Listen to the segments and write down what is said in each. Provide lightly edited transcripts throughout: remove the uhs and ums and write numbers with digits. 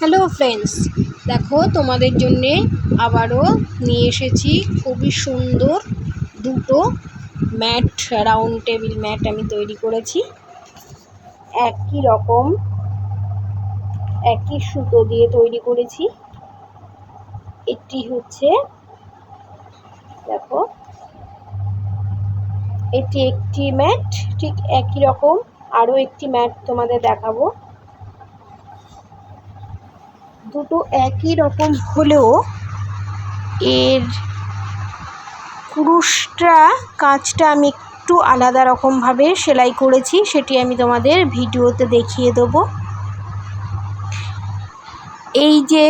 Hello friends, দেখো তোমাদের জন্যে আবারও নিয়ে এসেছি খুবই সুন্দর দুটো ম্যাট, রাউন্ড টেবিল ম্যাট আমি তৈরি করেছি। একই রকম একই সুতো দিয়ে তৈরি করেছি। এটি হচ্ছে দেখো, এটি একটি ম্যাট, ঠিক একই রকম আরও একটি ম্যাট তোমাদের দেখাবো। দুটো একই রকম হলেও এর কুরুশটা কাজটা আমি একটু আলাদা রকমভাবে সেলাই করেছি, সেটি আমি তোমাদের ভিডিওতে দেখিয়ে দেবো। এই যে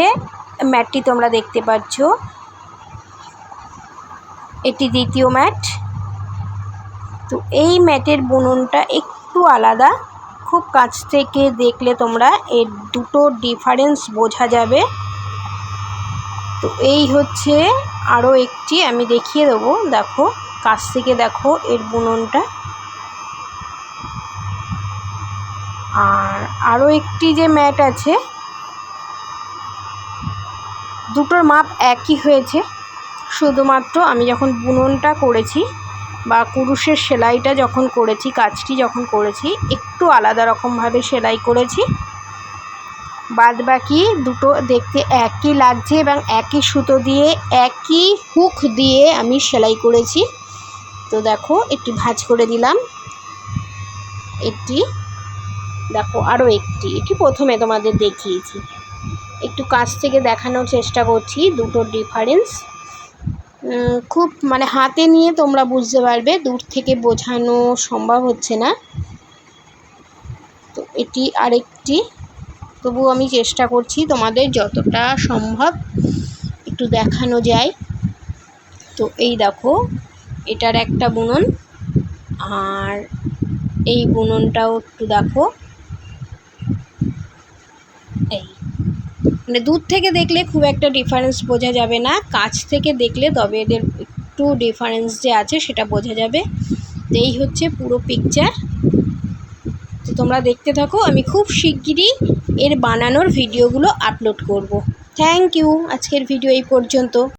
ম্যাটটি তোমরা দেখতে পাচ্ছ, এটি দ্বিতীয় ম্যাট। তো এই ম্যাটের বুননটা একটু আলাদা, খুব কাছ থেকে দেখলে তোমরা এর দুটো ডিফারেন্স বোঝা যাবে। তো এই হচ্ছে আরও একটি, আমি দেখিয়ে দেবো। দেখো, কাছ থেকে দেখো এর বুননটা। আর আরও একটি যে ম্যাট আছে, দুটোর মাপ একই হয়েছে, শুধুমাত্র আমি যখন বুননটা করেছি বা কুরুশের সেলাইটা যখন করেছি, কাজটি যখন করেছি, একটু আলাদা রকমভাবে সেলাই করেছি। বাদবাকি দুটো দেখতে একই লাগছে এবং একই সুতো দিয়ে, একই হুক দিয়ে আমি সেলাই করেছি। তো দেখো, একটি ভাঁজ করে দিলাম। এটি দেখো, আরও একটি, এটি প্রথমে তোমাদের দেখিয়েছি। একটু কাছ থেকে দেখানোর চেষ্টা করছি দুটোর ডিফারেন্স। খুব হাতে নিয়ে তোমরা বুঝতে পারবে, দূর থেকে বোঝানো সম্ভব হচ্ছে না। তো এটি আরেকটি, তবু আমি চেষ্টা করছি তোমাদের যতটা সম্ভব একটু দেখানো যায়। তো এই দেখো, এটার একটা বুনন, আর এই বুননটাও একটু দেখো। এই দূর থেকে দেখলে খুব একটা ডিফারেন্স বোঝা যাবে না, কাছ থেকে দেখলে তবে এদের একটু ডিফারেন্স যে আছে সেটা বোঝা যাবে। তো এই হচ্ছে পুরো পিকচার। তো তোমরা দেখতে থাকো, আমি খুব শিগগিরই এর বানানোর ভিডিওগুলো আপলোড করব। Thank you. আজকের ভিডিও এই পর্যন্ত।